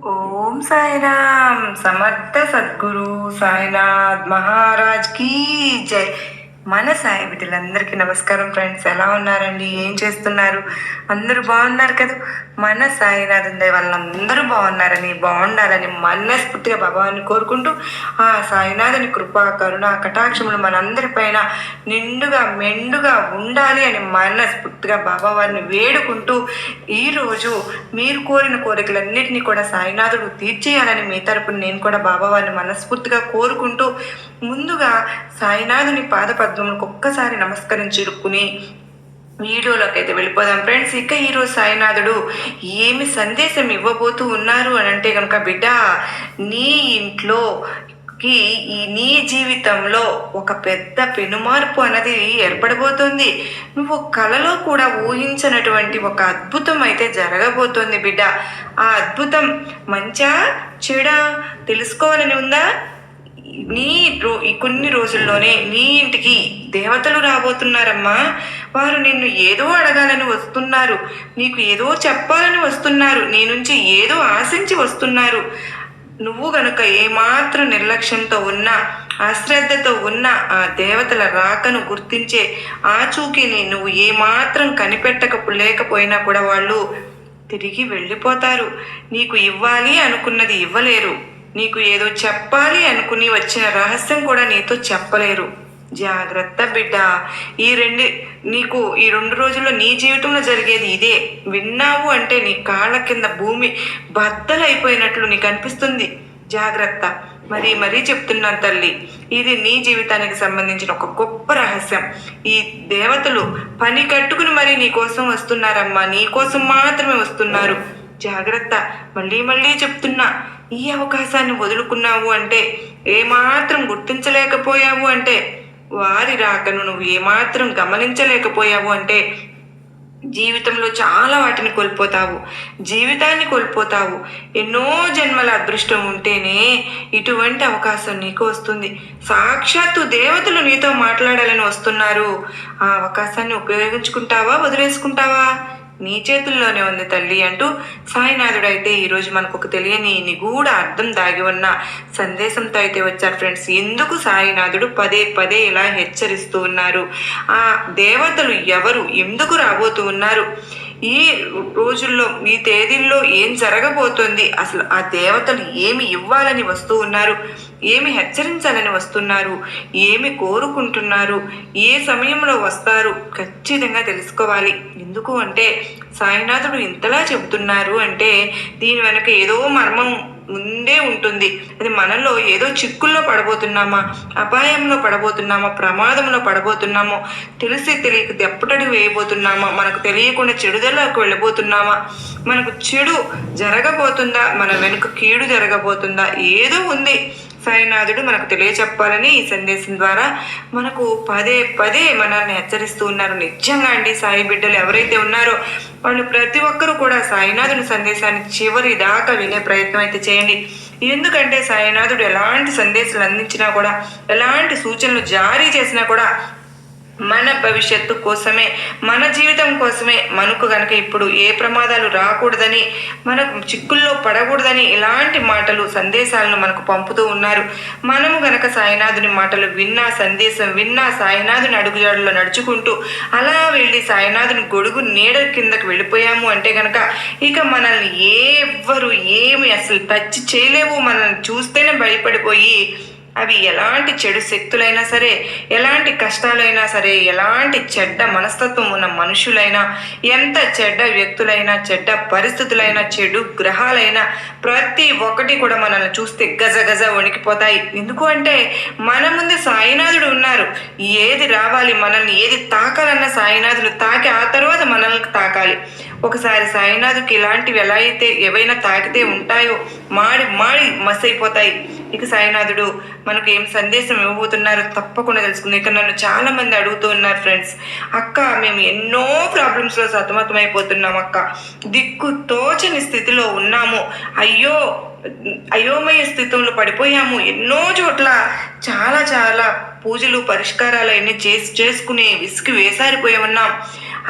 ఓం సాయిరామ్ సమర్థ సద్గురు సాయినాథ్ మహారాజ్ కీ జై. మన సాయి బిడ్డలందరికీ నమస్కారం ఫ్రెండ్స్. ఎలా ఉన్నారండి? ఏం చేస్తున్నారు? అందరూ బాగున్నారు కదా? మన సాయినాథ్ దయ వాళ్ళందరూ బాగుండాలని మనస్ఫూర్తిగా భగవాన్ని కోరుకుంటూ ఆ సాయినాథుని కృపా కరుణ కటాక్షములు మనందరిపైన నిండుగా మెండుగా ఉండాలి అని మనస్ఫూర్తిగా బాబావారిని వేడుకుంటూ ఈరోజు మీరు కోరిన కోరికలన్నింటినీ కూడా సాయినాథుడు తీర్చేయాలని మీ తరపున నేను కూడా బాబావారిని మనస్ఫూర్తిగా కోరుకుంటూ ముందుగా సాయినాథుని పాదపద్మములకు ఒక్కసారి నమస్కరించుకుని వీడియోలోకి అయితే వెళ్ళిపోదాం ఫ్రెండ్స్. ఇక ఈరోజు సాయినాథుడు ఏమి సందేశం ఇవ్వబోతూ ఉన్నారు అని అంటే కనుక, బిడ్డ, నీ ఇంట్లో నీ జీవితంలో ఒక పెద్ద పెనుమార్పు అన్నది ఏర్పడబోతోంది. నువ్వు కలలో కూడా ఊహించినటువంటి ఒక అద్భుతం అయితే జరగబోతోంది బిడ్డ. ఆ అద్భుతం మంచా చెడా తెలుసుకోవాలని ఉందా? కొన్ని రోజుల్లోనే నీ ఇంటికి దేవతలు రాబోతున్నారమ్మా. వారు నిన్ను ఏదో అడగాలని వస్తున్నారు, నీకు ఏదో చెప్పాలని వస్తున్నారు, నీ నుంచి ఏదో ఆశించి వస్తున్నారు. నువ్వు గనుక ఏమాత్రం నిర్లక్ష్యంతో ఉన్నా, అశ్రద్ధతో ఉన్నా ఆ దేవతల రాకను గుర్తించే ఆచూకీని నువ్వు ఏమాత్రం లేకపోయినా కూడా వాళ్ళు తిరిగి వెళ్ళిపోతారు. నీకు ఇవ్వాలి అనుకున్నది ఇవ్వలేరు, నీకు ఏదో చెప్పాలి అనుకుని వచ్చిన రహస్యం కూడా నీతో చెప్పలేరు. జాగ్రత్త బిడ్డ. ఈ 2 రోజుల్లో నీ జీవితంలో జరిగేది ఇదే. విన్నావు అంటే నీ కాళ్ళ కింద భూమి బద్దలైపోయినట్లు నీకు అనిపిస్తుంది. జాగ్రత్త. మరీ చెప్తున్నాను తల్లి, ఇది నీ జీవితానికి సంబంధించిన ఒక గొప్ప రహస్యం. ఈ దేవతలు పని కట్టుకుని మరీ నీ కోసం వస్తున్నారమ్మా, నీ కోసం మాత్రమే వస్తున్నారు. జాగ్రత్త. మళ్ళీ చెప్తున్నా, ఈ అవకాశాన్ని వదులుకున్నావు అంటే, ఏమాత్రం గుర్తించలేకపోయావు అంటే, వారి రాకను నువ్వు ఏమాత్రం గమనించలేకపోయావు అంటే జీవితంలో చాలా వాటిని కోల్పోతావు, జీవితాన్ని కోల్పోతావు. ఎన్నో జన్మల అదృష్టం ఉంటేనే ఇటువంటి అవకాశం నీకు వస్తుంది. సాక్షాత్తు దేవతలు నీతో మాట్లాడాలని వస్తున్నారు. ఆ అవకాశాన్ని ఉపయోగించుకుంటావా, వదిలేసుకుంటావా? నీ చేతుల్లోనే ఉంది తల్లి అంటూ సాయినాథుడు అయితే ఈరోజు మనకు ఒక తెలియని నిగూఢ అర్థం దాగి ఉన్న సందేశంతో అయితే వచ్చారు ఫ్రెండ్స్. ఎందుకు సాయినాథుడు పదే ఇలా హెచ్చరిస్తూ ఉన్నారు? ఆ దేవతలు ఎవరు, ఎందుకు రాబోతూ ఉన్నారు, ఈ రోజుల్లో ఈ తేదీల్లో ఏం జరగబోతోంది, అసలు ఆ దేవతలు ఏమి ఇవ్వాలని వస్తూ ఉన్నారు, ఏమి హెచ్చరించాలని వస్తున్నారు, ఏమి కోరుకుంటున్నారు, ఏ సమయంలో వస్తారు, ఖచ్చితంగా తెలుసుకోవాలి. ఎందుకు అంటే సాయినాథుడు ఇంతలా చెబుతున్నారు అంటే దీని వెనక ఏదో మర్మం ముందే ఉంటుంది. అది మనలో ఏదో చిక్కుల్లో పడబోతున్నామా, అపాయంలో పడబోతున్నామా, ప్రమాదంలో పడబోతున్నామో, తెలియక దెప్పటడుగు వేయబోతున్నామా, మనకు తెలియకుండా చెడుదలకు వెళ్ళబోతున్నామా, మనకు చెడు జరగబోతుందా, మన వెనుక కీడు జరగబోతుందా, ఏదో ఉంది. సాయినాథుడు మనకు తెలియచెప్పాలని ఈ సందేశం ద్వారా మనకు పదే మనల్ని హెచ్చరిస్తూ ఉన్నారు. నిజంగా అండి, సాయి బిడ్డలు ఎవరైతే ఉన్నారో వాళ్ళు ప్రతి ఒక్కరూ కూడా సాయినాథుని సందేశాన్ని చివరి దాకా వినే ప్రయత్నం అయితే చేయండి. ఎందుకంటే సాయినాథుడు ఎలాంటి సందేశాలు అందించినా కూడా, ఎలాంటి సూచనలు జారీ చేసినా కూడా మన భవిష్యత్తు కోసమే, మన జీవితం కోసమే. మనకు గనక ఇప్పుడు ఏ ప్రమాదాలు రాకూడదని, మనకు చిక్కుల్లో పడకూడదని ఇలాంటి మాటలు, సందేశాలను మనకు పంపుతూ ఉన్నారు. మనము గనక సాయినాథుని మాటలు విన్నా, సందేశం విన్నా, సాయినాథుని అడుగుజాడలో నడుచుకుంటూ అలా వెళ్ళి సాయినాథుని గొడుగు నీడ కిందకు వెళ్ళిపోయాము అంటే గనక ఇక మనల్ని ఎవ్వరు ఏమి అసలు టచ్ చేయలేవు. మనల్ని చూస్తేనే భయపడిపోయి అవి ఎలాంటి చెడు శక్తులైనా సరే, ఎలాంటి కష్టాలైనా సరే, ఎలాంటి చెడ్డ మనస్తత్వం ఉన్న మనుషులైనా, ఎంత చెడ్డ వ్యక్తులైనా, చెడ్డ పరిస్థితులైనా, చెడు గ్రహాలైనా ప్రతి ఒక్కటి కూడా మనల్ని చూస్తే గజ వణికిపోతాయి. ఎందుకు అంటే మన ముందు సాయినాథుడు ఉన్నారు. ఏది రావాలి, మనల్ని ఏది తాకాలన్న సాయినాథుడు తాకి ఆ తర్వాత మనల్ని తాకాలి. ఒకసారి సాయినాథుకి ఇలాంటివి ఎలా అయితే ఏవైనా తాకితే ఉంటాయో మాడి మసైపోతాయి. ఇక సాయినాథుడు మనకు ఏం సందేశం ఇవ్వబోతున్నారో తప్పకుండా తెలుసుకుంది. ఇక నన్ను చాలా మంది అడుగుతూ ఉన్నారు ఫ్రెండ్స్, అక్క మేము ఎన్నో ప్రాబ్లమ్స్లో సతమతమైపోతున్నాం అక్క, దిక్కు తోచని స్థితిలో ఉన్నాము, అయోమయ స్థితిలో పడిపోయాము, ఎన్నో చోట్ల చాలా పూజలు పరిష్కారాలు అన్నీ చేసుకుని విసిగి వేసారిపోయి ఉన్నాం,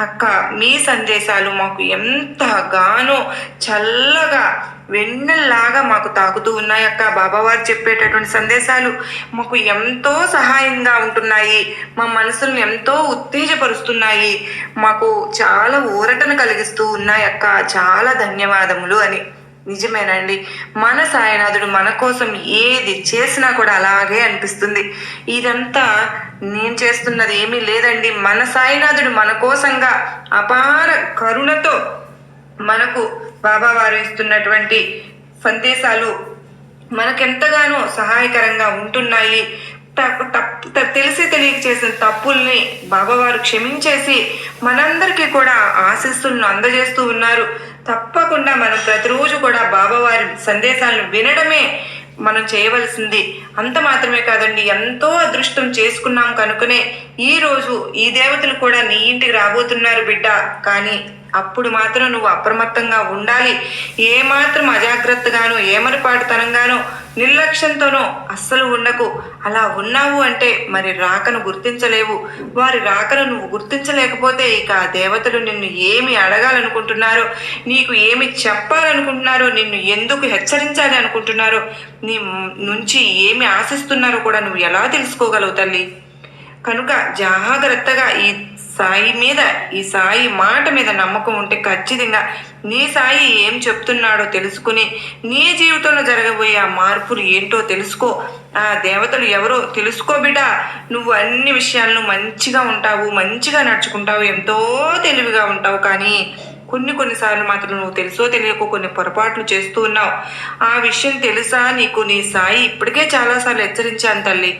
అక్క మీ సందేశాలు మాకు ఎంతగానో చల్లగా వెన్నెల్లాగా మాకు తాకుతూ ఉన్నాయి అక్క. బాబావారు చెప్పేటటువంటి సందేశాలు మాకు ఎంతో సహాయంగా ఉంటున్నాయి, మా మనసులను ఎంతో ఉత్తేజపరుస్తున్నాయి, మాకు చాలా ఊరటను కలిగిస్తూ ఉన్నాయి అక్క, చాలా ధన్యవాదములు అని. నిజమేనండి, మన సాయినాథుడు మన కోసం ఏది చేసినా కూడా అలాగే అనిపిస్తుంది. ఇదంతా నేను చేస్తున్నది ఏమీ లేదండి, మన సాయినాథుడు మన కోసంగా అపార కరుణతో మనకు బాబావారు ఇస్తున్నటువంటి సందేశాలు మనకెంతగానో సహాయకరంగా ఉంటున్నాయి. తెలిసి తెలియక చేసిన తప్పుల్ని బాబావారు క్షమించేసి మనందరికీ కూడా ఆశీస్సులను అందజేస్తూ ఉన్నారు. తప్పకుండా మనం ప్రతిరోజు కూడా బాబావారి సందేశాలను వినడమే మనం చేయవలసింది. అంత మాత్రమే కాదండి, ఎంతో అదృష్టం చేసుకున్నాం కనుకనే ఈరోజు ఈ దేవతలు కూడా నీ ఇంటికి రాబోతున్నారు బిడ్డ. కానీ అప్పుడు మాత్రం నువ్వు అప్రమత్తంగా ఉండాలి. ఏమాత్రం అజాగ్రత్తగానో ఏమరపాటుతనంగానో నిర్లక్ష్యంతోనో అస్సలు ఉండకు. అలా ఉన్నావు అంటే మరి రాకను గుర్తించలేవు. వారి రాకను నువ్వు గుర్తించలేకపోతే ఇక ఆ దేవతలు నిన్ను ఏమి అడగాలనుకుంటున్నారో, నీకు ఏమి చెప్పాలనుకుంటున్నారో, నిన్ను ఎందుకు హెచ్చరించాలి అనుకుంటున్నారో, నీ నుంచి ఏమి ఆశిస్తున్నారో కూడా నువ్వు ఎలా తెలుసుకోగలవు తల్లి? కనుక జాగ్రత్తగా ఈ సాయి మీద, ఈ సాయి మాట మీద నమ్మకం ఉంటే ఖచ్చితంగా నీ సాయి ఏం చెప్తున్నాడో తెలుసుకుని నీ జీవితంలో జరగబోయే ఆ మార్పులు ఏంటో తెలుసుకో. ఆ దేవతలు ఎవరో తెలుసుకో బిడ్డ. నువ్వు అన్ని విషయాలను మంచిగా ఉంటావు, మంచిగా నడుచుకుంటావు, ఎంతో తెలివిగా ఉంటావు. కానీ కొన్నిసార్లు మాత్రం నువ్వు తెలుసో తెలియకో కొన్ని పొరపాట్లు చేస్తూ ఉన్నావు. ఆ విషయం తెలుసా నీకు? నీ సాయి ఇప్పటికే చాలాసార్లు హెచ్చరించాను తల్లి.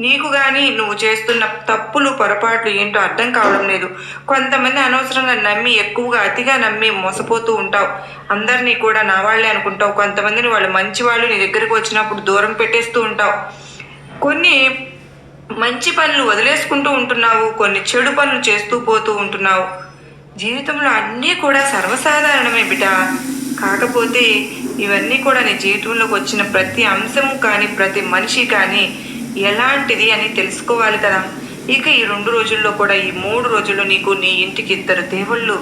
నీకు కానీ నువ్వు చేస్తున్న తప్పులు పొరపాట్లు ఏంటో అర్థం కావడం లేదు. కొంతమంది అనవసరంగా నమ్మి, ఎక్కువగా అతిగా నమ్మి మోసపోతూ ఉంటావు. అందరినీ కూడా నా వాళ్ళే అనుకుంటావు. కొంతమందిని వాళ్ళు మంచి వాళ్ళు నీ దగ్గరికి వచ్చినప్పుడు దూరం పెట్టేస్తూ ఉంటావు. కొన్ని మంచి పనులు వదిలేసుకుంటూ ఉంటున్నావు, కొన్ని చెడు పనులు చేస్తూ పోతూ ఉంటున్నావు. జీవితంలో అన్నీ కూడా సర్వసాధారణమే బిడ్డ. కాకపోతే ఇవన్నీ కూడా నీ జీవితంలోకి వచ్చిన ప్రతి అంశము కానీ, ప్రతి మనిషి కానీ ఎలాంటిది అని తెలుసుకోవాలి కదా. ఇక ఈ 2 రోజుల్లో కూడా, ఈ 3 రోజుల్లో నీకు నీ ఇంటికి 2 దేవుళ్ళు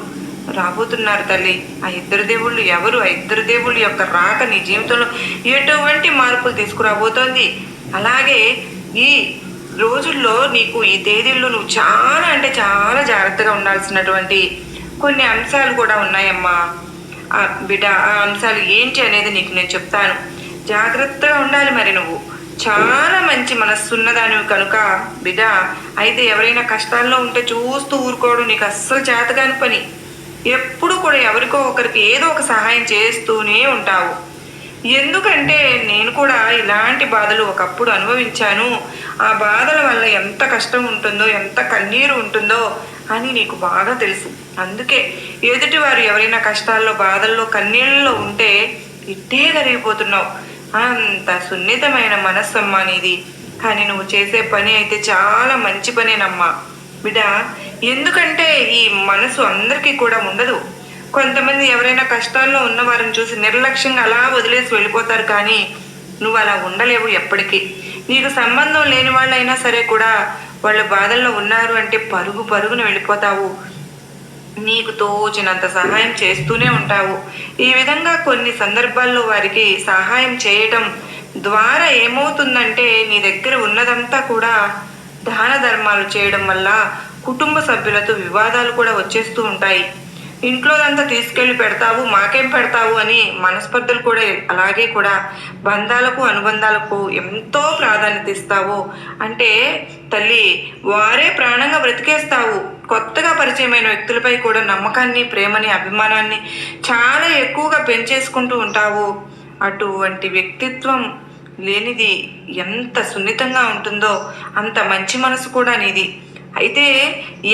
రాబోతున్నారు తల్లి. ఆ 2 దేవుళ్ళు ఎవరు? ఆ 2 దేవుళ్ళ యొక్క రాక నీ జీవితంలో ఎటువంటి మార్పులు తీసుకురాబోతోంది. అలాగే ఈ రోజుల్లో నీకు, ఈ తేదీల్లో నువ్వు చాలా అంటే చాలా జాగ్రత్తగా ఉండాల్సినటువంటి కొన్ని అంశాలు కూడా ఉన్నాయమ్మా బిడ్డ. ఆ అంశాలు ఏంటి అనేది నీకు నేను చెప్తాను. జాగ్రత్తగా ఉండాలి. మరి నువ్వు చాలా మంచి మనస్సు ఉన్నదానివి కనుక బిడ్డ. అయితే ఎవరైనా కష్టాల్లో ఉంటే చూస్తూ ఊరుకోవడం నీకు అస్సలు చేతగాని పని. ఎప్పుడు కూడా ఎవరికో ఒకరికి ఏదో ఒక సహాయం చేస్తూనే ఉంటావు. ఎందుకంటే నేను కూడా ఇలాంటి బాధలు ఒకప్పుడు అనుభవించాను. ఆ బాధల వల్ల ఎంత కష్టం ఉంటుందో, ఎంత కన్నీరు ఉంటుందో అని నీకు బాగా తెలుసు. అందుకే ఎదుటివారు ఎవరైనా కష్టాల్లో, బాధల్లో, కన్నీళ్ళలో ఉంటే ఇట్టే కరిగిపోతున్నావు. అంత సున్నితమైన మనస్సమ్మా నీది. కానీ నువ్వు చేసే పని అయితే చాలా మంచి పనేనమ్మా బిడ్డ. ఎందుకంటే ఈ మనసు అందరికీ కూడా ఉండదు. కొంతమంది ఎవరైనా కష్టాల్లో ఉన్న వారిని చూసి నిర్లక్ష్యంగా అలా వదిలేసి వెళ్ళిపోతారు. కానీ నువ్వు అలా ఉండలేవు ఎప్పటికీ. నీకు సంబంధం లేని వాళ్ళైనా సరే కూడా వాళ్ళు బాధల్లో ఉన్నారు అంటే పరుగున వెళ్ళిపోతావు. నీకు తోచినంత సహాయం చేస్తూనే ఉంటావు. ఈ విధంగా కొన్ని సందర్భాల్లో వారికి సహాయం చేయటం ద్వారా ఏమవుతుందంటే నీ దగ్గర ఉన్నదంతా కూడా దాన ధర్మాలు చేయడం వల్ల కుటుంబ సభ్యులతో వివాదాలు కూడా వచ్చేస్తూ ఉంటాయి. ఇంట్లోదంతా తీసుకెళ్ళి పెడతావు, మాకేం పెడతావు అని మనస్పర్ధలు కూడా. అలాగే కూడా బంధాలకు, అనుబంధాలకు ఎంతో ప్రాధాన్యత ఇస్తావు. అంటే తల్లి, వారే ప్రాణంగా బ్రతికేస్తావు. కొత్తగా పరిచయమైన వ్యక్తులపై కూడా నమ్మకాన్ని, ప్రేమని, అభిమానాన్ని చాలా ఎక్కువగా పెంచేసుకుంటూ ఉంటావు. అటువంటి వ్యక్తిత్వం లేనిది ఎంత సున్నితంగా ఉంటుందో అంత మంచి మనసు కూడా నీది. అయితే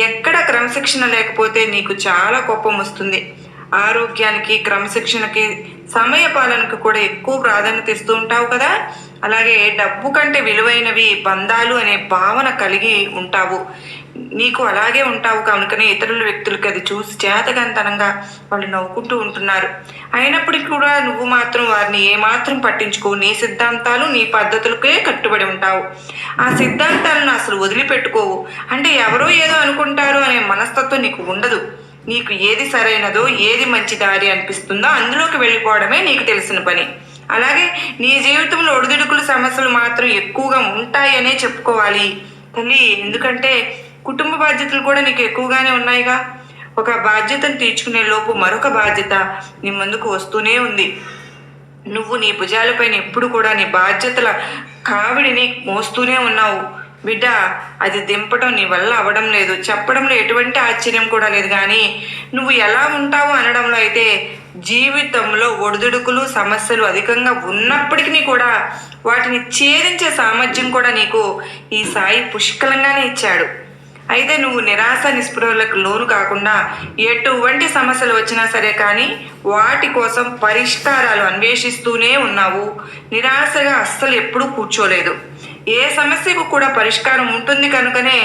ఎక్కడ క్రమశిక్షణ లేకపోతే నీకు చాలా కోపం వస్తుంది. ఆరోగ్యానికి, క్రమశిక్షణకి, సమయ పాలనకు కూడా ఎక్కువ ప్రాధాన్యత ఇస్తూ ఉంటావు కదా. అలాగే డబ్బు కంటే విలువైనవి బంధాలు అనే భావన కలిగి ఉంటావు. నీకు అలాగే ఉంటావు కనుకనే ఇతరుల వ్యక్తులకి అది చూసి చేతకంతనంగా వాళ్ళు నవ్వుకుంటూ ఉంటున్నారు. అయినప్పటికీ కూడా నువ్వు మాత్రం వారిని ఏమాత్రం పట్టించుకో. నీ సిద్ధాంతాలు నీ పద్ధతులకే కట్టుబడి ఉంటావు. ఆ సిద్ధాంతాలను అసలు వదిలిపెట్టుకోవు. అంటే ఎవరో ఏదో అనుకుంటారు అనే మనస్తత్వం నీకు ఉండదు. నీకు ఏది సరైనదో ఏది మంచి దారి అనిపిస్తుందో అందులోకి వెళ్ళిపోవడమే నీకు తెలిసిన పని. అలాగే నీ జీవితంలో ఒడిదుడుకులు సమస్యలు మాత్రం ఎక్కువగా ఉంటాయనే చెప్పుకోవాలి తల్లి. ఎందుకంటే కుటుంబ బాధ్యతలు కూడా నీకు ఎక్కువగానే ఉన్నాయిగా. ఒక బాధ్యతను తీర్చుకునే లోపు మరొక బాధ్యత నీ ముందుకు వస్తూనే ఉంది. నువ్వు నీ భుజాలపైన ఎప్పుడు కూడా నీ బాధ్యతల కావిడిని మోస్తూనే ఉన్నావు బిడ్డ. అది దింపడం నీ వల్ల అవ్వడం లేదు. చెప్పడంలో ఎటువంటి ఆశ్చర్యం కూడా లేదు. కానీ నువ్వు ఎలా ఉంటావు అనడంలో అయితే జీవితంలో ఒడిదుడుకులు సమస్యలు అధికంగా ఉన్నప్పటికీ కూడా వాటిని ఛేదించే సామర్థ్యం కూడా నీకు ఈ సాయి పుష్కలంగానే ఇచ్చాడు. అయితే నువ్వు నిరాశ నిస్పృహలకు లోను కాకుండా ఎటువంటి సమస్యలు వచ్చినా సరే కానీ వాటి కోసం పరిష్కారాలు అన్వేషిస్తూనే ఉన్నావు. నిరాశగా అస్సలు ఎప్పుడూ కూర్చోలేదు. ఏ సమస్యకు కూడా పరిష్కారం ఉంటుంది కనుకనే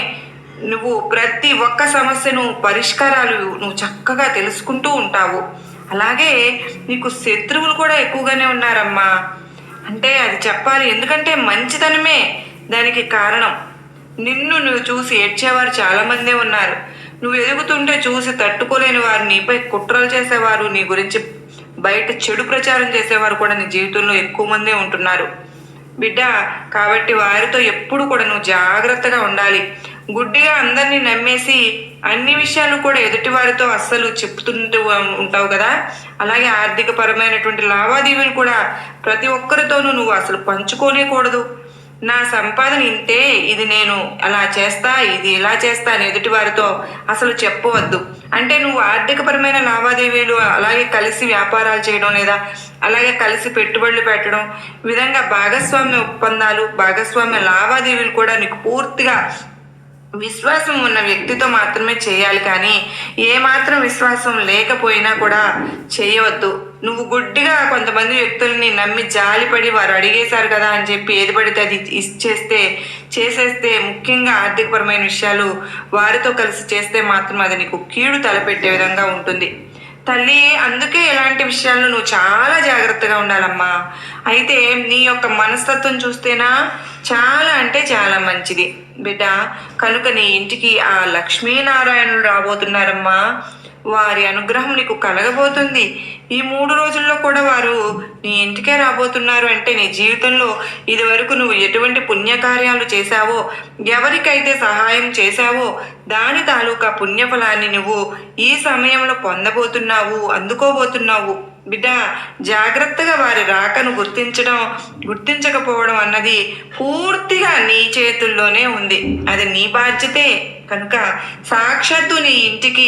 నువ్వు ప్రతి ఒక్క సమస్యను పరిష్కారాలు నువ్వు చక్కగా తెలుసుకుంటూ ఉంటావు. అలాగే నీకు శత్రువులు కూడా ఎక్కువగానే ఉన్నారమ్మా. అంటే అది చెప్పాలి, ఎందుకంటే మంచితనమే దానికి కారణం. నిన్ను నువ్వు చూసి ఏడ్చేవారు చాలామందే ఉన్నారు. నువ్వు ఎదుగుతుంటే చూసి తట్టుకోలేని వారు, నీపై కుట్రలు చేసేవారు, నీ గురించి బయట చెడు ప్రచారం చేసేవారు కూడా నీ జీవితంలో ఎక్కువ మందే ఉంటున్నారు బిడ్డ. కాబట్టి వారితో ఎప్పుడు కూడా నువ్వు జాగ్రత్తగా ఉండాలి. గుడ్డిగా అందరినీ నమ్మేసి అన్ని విషయాలు కూడా ఎదుటి వారితో అస్సలు చెప్తుంటూ ఉంటావు కదా. అలాగే ఆర్థిక పరమైనటువంటి లావాదేవీలు కూడా ప్రతి ఒక్కరితోనూ నువ్వు అసలు పంచుకోనేకూడదు. నా సంపాదన ఇంతే, ఇది నేను అలా చేస్తా, ఇది ఇలా చేస్తా అని ఎదుటి వారితో అసలు చెప్పవద్దు. అంటే నువ్వు ఆర్థికపరమైన లావాదేవీలు, అలాగే కలిసి వ్యాపారాలు చేయడం, లేదా అలాగే కలిసి పెట్టుబడులు పెట్టడం, ఈ విధంగా భాగస్వామ్య ఒప్పందాలు, భాగస్వామ్య లావాదేవీలు కూడా నీకు పూర్తిగా విశ్వాసం ఉన్న వ్యక్తితో మాత్రమే చేయాలి. కానీ ఏమాత్రం విశ్వాసం లేకపోయినా కూడా చేయవద్దు. నువ్వు గుడ్డిగా కొంతమంది వ్యక్తుల్ని నమ్మి జాలిపడి వారు అడిగేశారు కదా అని చెప్పి ఏది పడితే అది చేసేస్తే, ముఖ్యంగా ఆర్థికపరమైన విషయాలు వారితో కలిసి చేస్తే మాత్రం అది నీకు కీడు తలపెట్టే విధంగా ఉంటుంది తల్లి. అందుకే ఇలాంటి విషయాల్లో నువ్వు చాలా జాగ్రత్తగా ఉండాలమ్మా. అయితే నీ యొక్క మనస్తత్వం చూస్తేనా చాలా అంటే చాలా మంచిది బిడ్డ. కనుక నీ ఇంటికి ఆ లక్ష్మీనారాయణులు రాబోతున్నారమ్మా. వారి అనుగ్రహం నీకు కలగబోతుంది. ఈ 3 రోజుల్లో కూడా వారు నీ ఇంటికే రాబోతున్నారు. అంటే నీ జీవితంలో ఇది వరకు నువ్వు ఎటువంటి పుణ్యకార్యాలు చేశావో, ఎవరికైతే సహాయం చేశావో దాని తాలూకా పుణ్యఫలాన్ని నువ్వు ఈ సమయంలో పొందబోతున్నావు, అందుకోబోతున్నావు బిడ్డ. జాగ్రత్తగా వారి రాకను గుర్తించకపోవడం అన్నది పూర్తిగా నీ చేతుల్లోనే ఉంది. అది నీ బాధ్యతే. కనుక సాక్షాత్తు నీ ఇంటికి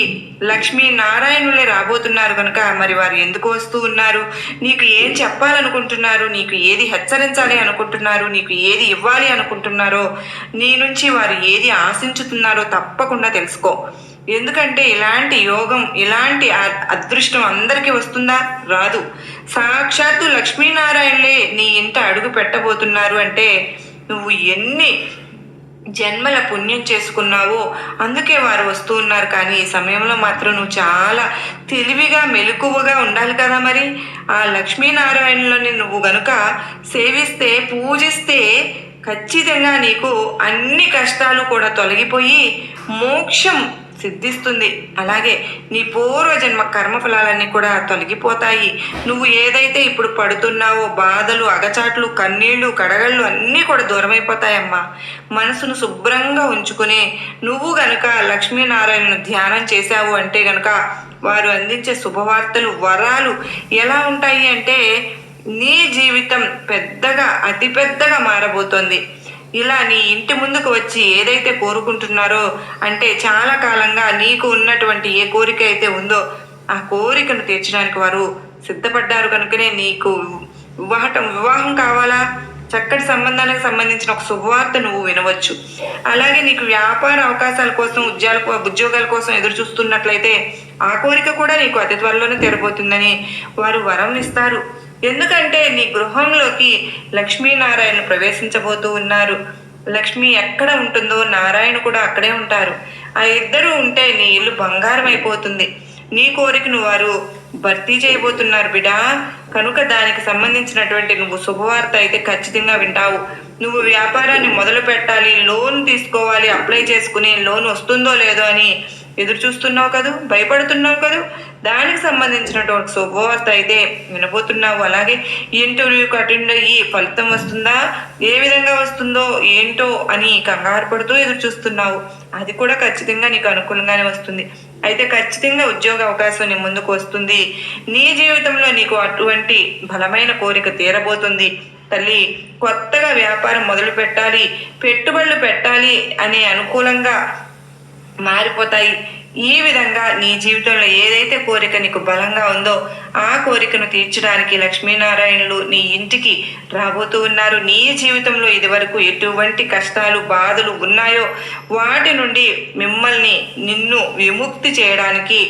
లక్ష్మీనారాయణులే రాబోతున్నారు కనుక మరి వారు ఎందుకు వస్తూ ఉన్నారు, నీకు ఏం చెప్పాలనుకుంటున్నారు, నీకు ఏది హెచ్చరించాలి అనుకుంటున్నారు, నీకు ఏది ఇవ్వాలి అనుకుంటున్నారో, నీ నుంచి వారు ఏది ఆశించుతున్నారో తప్పకుండా తెలుసుకో. ఎందుకంటే ఇలాంటి యోగం, ఇలాంటి అదృష్టం అందరికీ వస్తుందా? రాదు. సాక్షాత్తు లక్ష్మీనారాయణలే నీ ఇంట అడుగు పెట్టబోతున్నారు అంటే నువ్వు ఎన్ని జన్మల పుణ్యం చేసుకున్నావో అందుకే వారు వస్తూ ఉన్నారు. కానీ ఈ సమయంలో మాత్రం నువ్వు చాలా తెలివిగా మెలకువగా ఉండాలి కదా. మరి ఆ లక్ష్మీనారాయణులని నువ్వు గనుక సేవిస్తే, పూజిస్తే ఖచ్చితంగా నీకు అన్ని కష్టాలు కూడా తొలగిపోయి మోక్షం సిద్ధిస్తుంది. అలాగే నీ పూర్వజన్మ కర్మఫలాలన్నీ కూడా తొలగిపోతాయి. నువ్వు ఏదైతే ఇప్పుడు పడుతున్నావో బాధలు, అగచాట్లు, కన్నీళ్లు, కడగళ్ళు అన్నీ కూడా దూరమైపోతాయమ్మా. మనసును శుభ్రంగా ఉంచుకుని నువ్వు గనుక లక్ష్మీనారాయణను ధ్యానం చేశావు అంటే గనుక వారు అందించే శుభవార్తలు, వరాలు ఎలా ఉంటాయి అంటే నీ జీవితం అతిపెద్దగా మారబోతోంది. ఇలా నీ ఇంటి ముందుకు వచ్చి ఏదైతే కోరుకుంటున్నారో, అంటే చాలా కాలంగా నీకు ఉన్నటువంటి ఏ కోరిక అయితే ఉందో ఆ కోరికను తీర్చడానికి వారు సిద్ధపడ్డారు. కనుకనే నీకు వివాహం కావాలా, చక్కటి సంబంధానికి సంబంధించిన ఒక శుభవార్త నువ్వు వినవచ్చు. అలాగే నీకు వ్యాపార అవకాశాల కోసం, ఉద్యోగాల కోసం ఎదురు చూస్తున్నట్లయితే ఆ కోరిక కూడా నీకు అతి త్వరలోనే తెరబోతుందని వారు వరం ఇస్తారు. ఎందుకంటే నీ గృహంలోకి లక్ష్మీనారాయణ ప్రవేశించబోతూ ఉన్నారు. లక్ష్మి ఎక్కడ ఉంటుందో నారాయణ కూడా అక్కడే ఉంటారు. ఆ ఇద్దరు ఉంటే నీ ఇల్లు బంగారం అయిపోతుంది. నీ కోరికను వారు భర్తీ చేయబోతున్నారు బిడా. కనుక దానికి సంబంధించినటువంటి నువ్వు శుభవార్త అయితే ఖచ్చితంగా వింటావు. నువ్వు వ్యాపారాన్ని మొదలు పెట్టాలి, లోన్ తీసుకోవాలి, అప్లై చేసుకుని లోన్ వస్తుందో లేదో అని ఎదురు చూస్తున్నావు కదూ, భయపడుతున్నావు కదూ. దానికి సంబంధించినటువంటి శుభవార్త అయితే వినబోతున్నావు. అలాగే ఇంటర్వ్యూకి అటెండ్ అయ్యి ఫలితం వస్తుందా, ఏ విధంగా వస్తుందో ఏంటో అని కంగారు పడుతూ ఎదురు చూస్తున్నావు. అది కూడా ఖచ్చితంగా నీకు అనుకూలంగానే వస్తుంది. అయితే ఖచ్చితంగా ఉద్యోగ అవకాశం నీ ముందుకు వస్తుంది. నీ జీవితంలో నీకు అటువంటి బలమైన కోరిక తీరబోతుంది తల్లి. కొత్తగా వ్యాపారం మొదలు పెట్టాలి, పెట్టుబడులు పెట్టాలి అనే అనుకూలంగా మారిపోతాయి. ఈ విధంగా నీ జీవితంలో ఏదైతే కోరిక నీకు బలంగా ఉందో ఆ కోరికను తీర్చడానికి లక్ష్మీనారాయణులు నీ ఇంటికి రాబోతూ ఉన్నారు. నీ జీవితంలో ఇదివరకు ఎటువంటి కష్టాలు బాధలు ఉన్నాయో వాటి నుండి నిన్ను విముక్తి చేయడానికి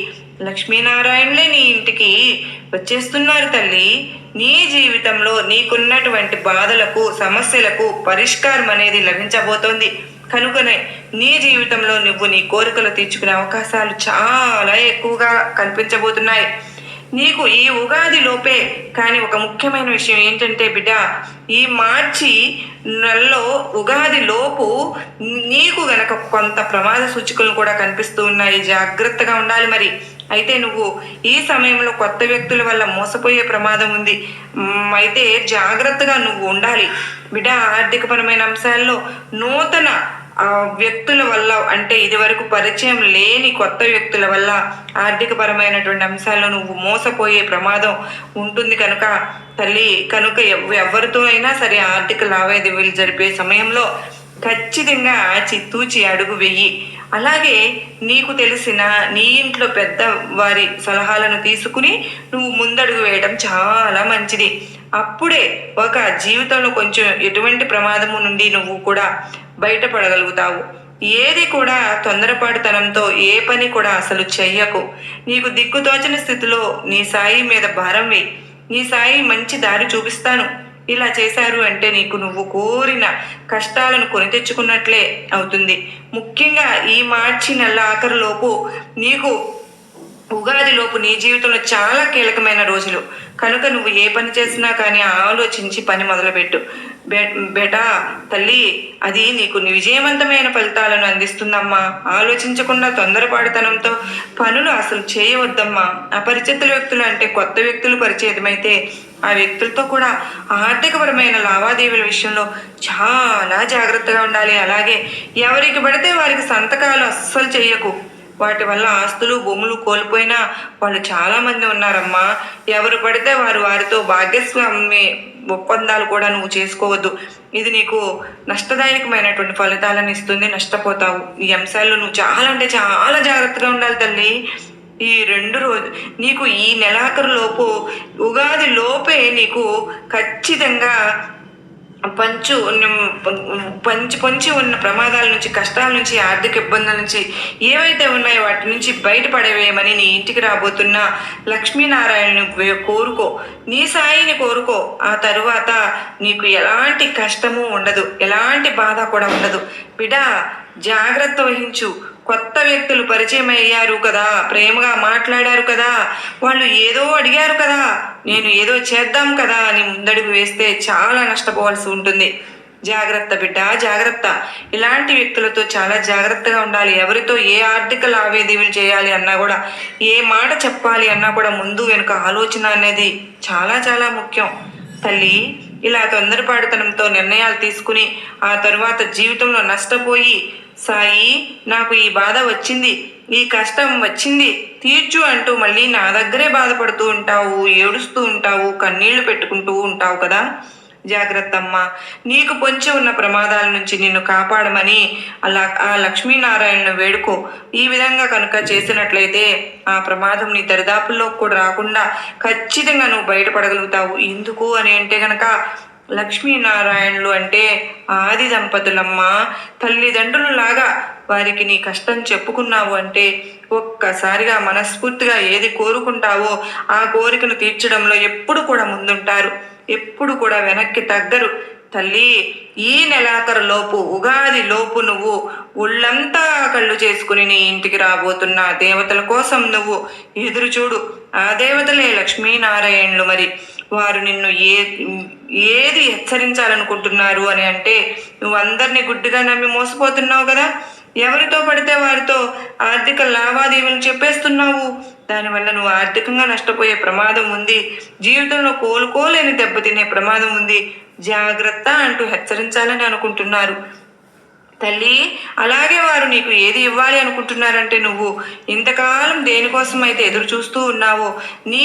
లక్ష్మీనారాయణులే నీ ఇంటికి వచ్చేస్తున్నారు తల్లి. నీ జీవితంలో నీకున్నటువంటి బాధలకు సమస్యలకు పరిష్కారం అనేది లభించబోతోంది. కనుకనే నీ జీవితంలో నువ్వు నీ కోరికలు తీర్చుకునే అవకాశాలు చాలా ఎక్కువగా కనిపించబోతున్నాయి. నీకు ఈ ఉగాది లోపే కానీ ఒక ముఖ్యమైన విషయం ఏంటంటే బిడ్డ, ఈ మార్చి నెలలో ఉగాది లోపు నీకు గనక కొంత ప్రమాద సూచికలు కూడా కనిపిస్తూ ఉన్నాయి. జాగ్రత్తగా ఉండాలి మరి. అయితే నువ్వు ఈ సమయంలో కొత్త వ్యక్తుల వల్ల మోసపోయే ప్రమాదం ఉంది. అయితే జాగ్రత్తగా నువ్వు ఉండాలి బిడ్డ. ఆర్థికపరమైన అంశాల్లో నూతన వ్యక్తుల వల్ల, అంటే ఇది వరకు పరిచయం లేని కొత్త వ్యక్తుల వల్ల ఆర్థికపరమైనటువంటి అంశాల్లో నువ్వు మోసపోయే ప్రమాదం ఉంటుంది. కనుక తల్లి, కనుక ఎవరితో అయినా సరే ఆర్థిక లావాదేవీలు జరిపే సమయంలో ఖచ్చితంగా చిత్తూచి అడుగు వెయ్యి. అలాగే నీకు తెలిసిన నీ ఇంట్లో పెద్ద వారి సలహాలను తీసుకుని నువ్వు ముందడుగు వేయడం చాలా మంచిది. అప్పుడే ఒక జీవితంలో కొంచెం ఎటువంటి ప్రమాదము నుండి నువ్వు కూడా బయటపడగలుగుతావు. ఏది కూడా తొందరపాటుతనంతో ఏ పని కూడా అసలు చెయ్యకు. నీకు దిక్కుతోచని స్థితిలో నీ సాయి మీద భారం వేయి. నీ సాయి మంచి దారి చూపిస్తాను, ఇలా చేశారు అంటే నీకు నువ్వు కోరిన కష్టాలను కొని తెచ్చుకున్నట్లే అవుతుంది. ముఖ్యంగా ఈ మార్చి నెల ఆఖరులోపు నీకు ఉగాదిలోపు నీ జీవితంలో చాలా కీలకమైన రోజులు. కనుక నువ్వు ఏ పని చేసినా కానీ ఆలోచించి పని మొదలుపెట్టు బేటా. తల్లి, అది నీకు విజయవంతమైన ఫలితాలను అందిస్తుందమ్మా. ఆలోచించకుండా తొందరపాటుతనంతో పనులు అసలు చేయవద్దమ్మా. అపరిచిత వ్యక్తులు అంటే కొత్త వ్యక్తులు పరిచయమైతే ఆ వ్యక్తులతో కూడా ఆర్థికపరమైన లావాదేవీల విషయంలో చాలా జాగ్రత్తగా ఉండాలి. అలాగే ఎవరికి పడితే వారికి సంతకాలు అస్సలు చేయకు. వాటి వల్ల ఆస్తులు భూములు కోల్పోయినా వాళ్ళు చాలామంది ఉన్నారమ్మా. ఎవరు పడితే వారితో భాగస్వామి ఒప్పందాలు కూడా నువ్వు చేసుకోవద్దు. ఇది నీకు నష్టదాయకమైనటువంటి ఫలితాలను ఇస్తుంది, నష్టపోతావు. ఈ అంశాల్లో నువ్వు చాలా అంటే చాలా జాగ్రత్తగా ఉండాలి తల్లి. ఈ 2 రోజు నీకు ఈ నెలాఖరు లోపు ఉగాది లోపే నీకు ఖచ్చితంగా పొంచి ఉన్న ప్రమాదాల నుంచి, కష్టాల నుంచి, ఆర్థిక ఇబ్బందుల నుంచి ఏవైతే ఉన్నాయో వాటి నుంచి బయటపడవేయమని నీ ఇంటికి రాబోతున్న లక్ష్మీనారాయణని కోరుకో, నీ సాయిని కోరుకో. ఆ తరువాత నీకు ఎలాంటి కష్టము ఉండదు, ఎలాంటి బాధ కూడా ఉండదు. బిడా, జాగ్రత్త వహించు. కొత్త వ్యక్తులు పరిచయం అయ్యారు కదా, ప్రేమగా మాట్లాడారు కదా, వాళ్ళు ఏదో అడిగారు కదా, నేను ఏదో చేద్దాం కదా అని ముందడుగు వేస్తే చాలా నష్టపోవాల్సి ఉంటుంది. జాగ్రత్త బిడ్డ, జాగ్రత్త. ఇలాంటి వ్యక్తులతో చాలా జాగ్రత్తగా ఉండాలి. ఎవరితో ఏ ఆర్థిక లావాదేవీలు చేయాలి అన్నా కూడా, ఏ మాట చెప్పాలి అన్నా కూడా ముందు వెనుక ఆలోచన అనేది చాలా చాలా ముఖ్యం తల్లి. ఇలా తొందరపాటుతనంతో నిర్ణయాలు తీసుకుని ఆ తరువాత జీవితంలో నష్టపోయి, సాయి నాకు ఈ బాధ వచ్చింది, ఈ కష్టం వచ్చింది, తీర్చు అంటూ మళ్ళీ నా దగ్గరే బాధపడుతూ ఉంటావు, ఏడుస్తూ ఉంటావు, కన్నీళ్లు పెట్టుకుంటూ ఉంటావు కదా. జాగ్రత్త అమ్మా. నీకు పొంచి ఉన్న ప్రమాదాల నుంచి నిన్ను కాపాడమని ఆ లక్ష్మీనారాయణను వేడుకో. ఈ విధంగా కనుక చేసినట్లయితే ఆ ప్రమాదం నీ దరిదాపుల్లో కూడా రాకుండా ఖచ్చితంగా నువ్వు బయటపడగలుగుతావు. ఎందుకు అని అంటే గనక లక్ష్మీనారాయణులు అంటే ఆది దంపతులమ్మా. తల్లిదండ్రులు లాగా వారికి నీ కష్టం చెప్పుకున్నావు అంటే ఒక్కసారిగా మనస్ఫూర్తిగా ఏది కోరుకుంటావో ఆ కోరికను తీర్చడంలో ఎప్పుడు కూడా ముందుంటారు, ఎప్పుడు కూడా వెనక్కి తగ్గరు. తల్లి, ఈ నెలాఖరు లోపు, ఉగాది లోపు నువ్వు ఒళ్ళంతా కళ్ళు చేసుకుని నీ ఇంటికి రాబోతున్న దేవతల కోసం నువ్వు ఎదురు చూడు. ఆ దేవతలే లక్ష్మీనారాయణులు. మరి వారు నిన్ను ఏది హెచ్చరించాలనుకుంటున్నారు అని అంటే, నువ్వు అందరినీ గుడ్డిగా నమ్మి మోసపోతున్నావు కదా, ఎవరితో పడితే వారితో ఆర్థిక లావాదేవీలు చెప్పేస్తున్నావు. దానివల్ల నువ్వు ఆర్థికంగా నష్టపోయే ప్రమాదం ఉంది. జీవితంలో కోలుకోలేని దెబ్బతినే ప్రమాదం ఉంది. జాగ్రత్త అంటూ హెచ్చరించాలని అనుకుంటున్నారు. తల్లి, అలాగే వారు నీకు ఏది ఇవ్వాలి అనుకుంటున్నారంటే, నువ్వు ఇంతకాలం దేనికోసం అయితే ఎదురు చూస్తూ ఉన్నావో, నీ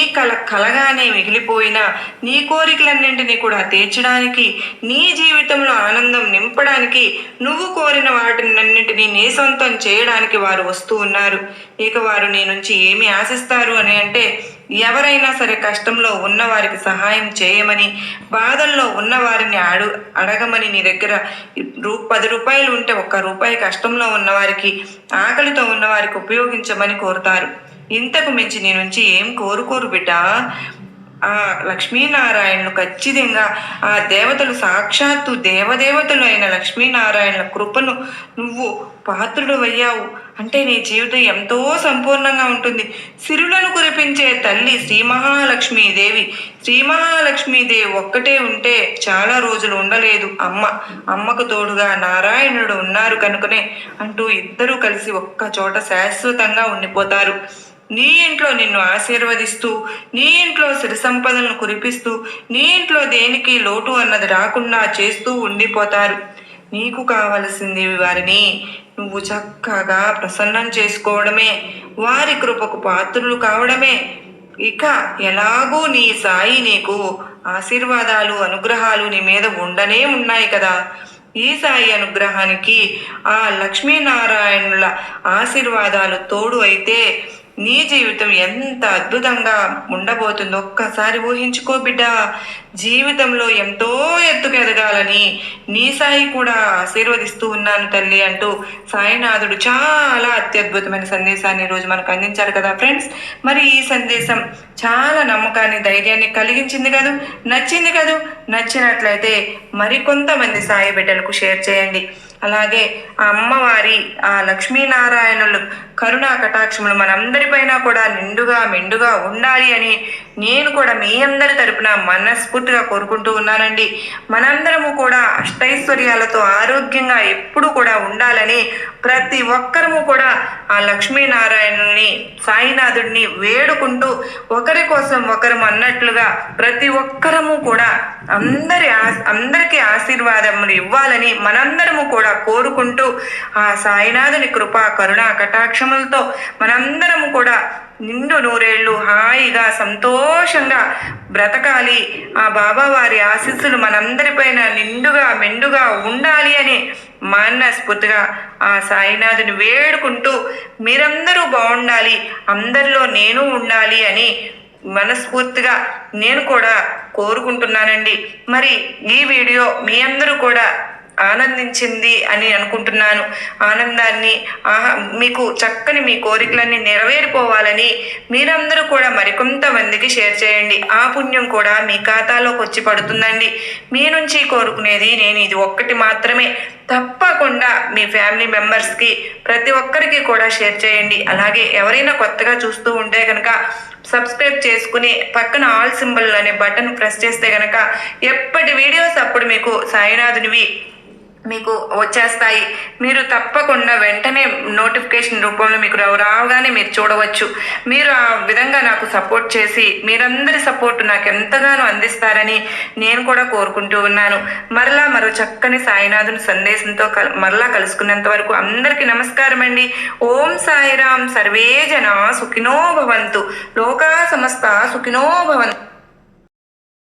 కలగానే మిగిలిపోయిన నీ కోరికలన్నింటినీ కూడా తీర్చడానికి, నీ జీవితంలో ఆనందం నింపడానికి, నువ్వు కోరిన వాటినన్నింటినీ నీ సొంతం చేయడానికి వారు వస్తూ ఉన్నారు. ఇక వారు నీ నుంచి ఏమి ఆశిస్తారు అని అంటే, ఎవరైనా సరే కష్టంలో ఉన్నవారికి సహాయం చేయమని, బాధల్లో ఉన్నవారిని అడగమని, నీ దగ్గర 10 రూపాయలు ఉంటే 1 రూపాయి కష్టంలో ఉన్నవారికి, ఆకలితో ఉన్నవారికి ఉపయోగించమని కోరుతారు. ఇంతకు మించి నీ నుంచి ఏం కోరుకోరు బిడ్డ. ఆ లక్ష్మీనారాయణులు ఖచ్చితంగా, ఆ దేవతలు సాక్షాత్తు దేవదేవతలు అయిన లక్ష్మీనారాయణుల కృపను నువ్వు పాత్రుడు అయ్యావు అంటే నీ జీవితం ఎంతో సంపూర్ణంగా ఉంటుంది. సిరులను కురిపించే తల్లి శ్రీ మహాలక్ష్మీదేవి. శ్రీ మహాలక్ష్మీదేవి ఒక్కటే ఉంటే చాలా రోజులు ఉండలేదు. అమ్మకు తోడుగా నారాయణుడు ఉన్నారు కనుకనే అంటూ ఇద్దరూ కలిసి ఒక్క చోట శాశ్వతంగా ఉండిపోతారు. నీ ఇంట్లో నిన్ను ఆశీర్వదిస్తూ, నీ ఇంట్లో సిరి సంపదలను కురిపిస్తూ, నీ ఇంట్లో దేనికి లోటు అన్నది రాకుండా చేస్తూ ఉండిపోతారు. నీకు కావలసింది వారిని నువ్వు చక్కగా ప్రసన్నం చేసుకోవడమే, వారి కృపకు పాత్రులు కావడమే. ఇక ఎలాగూ నీ సాయి నీకు ఆశీర్వాదాలు, అనుగ్రహాలు నీ మీద ఉండనే ఉన్నాయి కదా. ఈ సాయి అనుగ్రహానికి ఆ లక్ష్మీనారాయణుల ఆశీర్వాదాలు తోడు అయితే నీ జీవితం ఎంత అద్భుతంగా ఉండబోతుందో ఒక్కసారి ఊహించుకో బిడ్డ. జీవితంలో ఎంతో ఎత్తుకు ఎదగాలని నీ సాయి కూడా ఆశీర్వదిస్తూ ఉన్నాను తల్లి అంటూ సాయినాథుడు చాలా అత్యద్భుతమైన సందేశాన్ని ఈరోజు మనకు అందించారు కదా ఫ్రెండ్స్. మరి ఈ సందేశం చాలా నమ్మకాన్ని, ధైర్యాన్ని కలిగించింది కదూ, నచ్చింది కదూ. నచ్చినట్లయితే మరికొంతమంది సాయి బిడ్డలకు షేర్ చేయండి. అలాగే ఆ అమ్మవారి, ఆ లక్ష్మీనారాయణులు కరుణా కటాక్షములు మనందరిపైన కూడా నిండుగా మెండుగా ఉండాలి అని నేను కూడా మీ అందరి తరపున మనస్ఫూర్తిగా కోరుకుంటూ ఉన్నానండి. మనందరము కూడా అష్టైశ్వర్యాలతో ఆరోగ్యంగా ఎప్పుడు కూడా ఉండాలని ప్రతి ఒక్కరము కూడా ఆ లక్ష్మీనారాయణుని, సాయినాథుడిని వేడుకుంటూ, ఒకరి కోసం ఒకరం అన్నట్లుగా ప్రతి ఒక్కరము కూడా అందరికీ ఆశీర్వాదములు ఇవ్వాలని మనందరము కూడా కోరుకుంటూ, ఆ సాయినాథుని కృపా కరుణా కటాక్షములతో మనందరము కూడా నిండు నూరేళ్లు హాయిగా సంతోషంగా బ్రతకాలి. ఆ బాబావారి ఆశీస్సులు మనందరిపైన నిండుగా మెండుగా ఉండాలి అని మనస్ఫూర్తిగా ఆ సాయినాథుని వేడుకుంటూ, మీరందరూ బాగుండాలి, అందరిలో నేను ఉండాలి అని మనస్ఫూర్తిగా నేను కూడా కోరుకుంటున్నానండి. మరి ఈ వీడియో మీ అందరూ కూడా ఆనందించింది అని అనుకుంటున్నాను. ఆనందాన్ని, మీకు చక్కని మీ కోరికలన్నీ నెరవేరిపోవాలని మీరందరూ కూడా మరికొంతమందికి షేర్ చేయండి. ఆ పుణ్యం కూడా మీ ఖాతాలోకి వచ్చి పడుతుందండి. మీ నుంచి కోరుకునేది నేను ఇది ఒక్కటి మాత్రమే. తప్పకుండా మీ ఫ్యామిలీ మెంబర్స్కి ప్రతి ఒక్కరికి కూడా షేర్ చేయండి. అలాగే ఎవరైనా కొత్తగా చూస్తూ ఉంటే కనుక సబ్స్క్రైబ్ చేసుకుని పక్కన ఆల్ సింబల్ అనే బటన్ ప్రెస్ చేస్తే కనుక ఎప్పటి వీడియోస్ అప్పుడు మీకు సాయినాథునివి మీకు వచ్చేస్తాయి. మీరు తప్పకుండా వెంటనే నోటిఫికేషన్ రూపంలో మీకు రావగానే మీరు చూడవచ్చు. మీరు ఆ విధంగా నాకు సపోర్ట్ చేసి మీరందరి సపోర్ట్ నాకు ఎంతగానో అందిస్తారని నేను కూడా కోరుకుంటూ ఉన్నాను. మరో చక్కని సాయినాథుని సందేశంతో మరలా కలుసుకున్నంత వరకు అందరికీ నమస్కారం అండి. ఓం సాయిరాం. సర్వే జన సుఖినో భవంతు. లోకా సమస్త సుఖినో భవంతు.